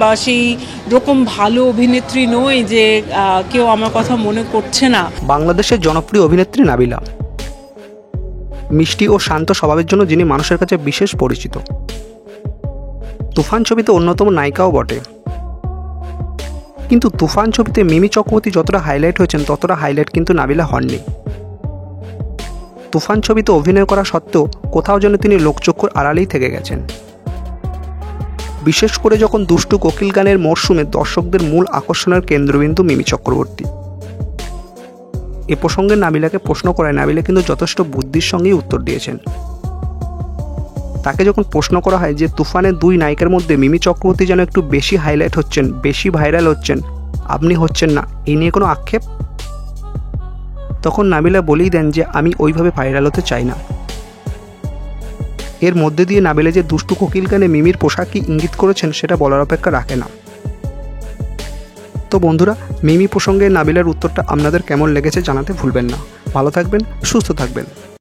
বা সেই রকম ভালো অভিনেত্রী নই যে কেউ আমার কথা মনে করছে না। বাংলাদেশের জনপ্রিয় অভিনেত্রী নাবিলা, মিষ্টি ও শান্ত স্বভাবের জন্য যিনি মানুষের কাছে বিশেষ পরিচিত। তুফান ছবিতে অন্যতম নায়িকাও বটে, কিন্তু তুফান ছবিতে মিমি চক্রবর্তী যতটা হাইলাইট হয়েছেন ততটা হাইলাইট কিন্তু নাবিলা হননি। তুফান ছবিতে অভিনয় করা সত্ত্বেও কোথাও যেন তিনি লোকচক্ষুর আড়ালেই থেকে গেছেন। বিশেষ করে যখন দুষ্টু কোকিল গানের মরশুমে দর্শকদের মূল আকর্ষণের কেন্দ্রবিন্দু মিমি চক্রবর্তী। এ প্রসঙ্গে নাবিলাকে প্রশ্ন করায় নাবিলা কিন্তু যথেষ্ট বুদ্ধির সঙ্গেই উত্তর দিয়েছেন। তাকে যখন প্রশ্ন করা হয় যে তুফানের দুই নায়িকার মধ্যে মিমি চক্রবর্তী যেন একটু বেশি হাইলাইট হচ্ছেন, বেশি ভাইরাল হচ্ছেন, আপনি হচ্ছেন না, এই নিয়ে কোনো আক্ষেপ? তখন নাবিলা বলেই দেন যে আমি ওইভাবে ভাইরাল হতে চাই না। এর মধ্যে দিয়ে নাবিলা যে দুষ্টু কোকিল গানে মিমির পোশাকই ইঙ্গিত করেছেন সেটা বলার অপেক্ষা রাখে না। তো বন্ধুরা, মিমি প্রসঙ্গে নাবিলার উত্তরটা আপনাদের কেমন লেগেছে জানাতে ভুলবেন না। ভালো থাকবেন, সুস্থ থাকবেন।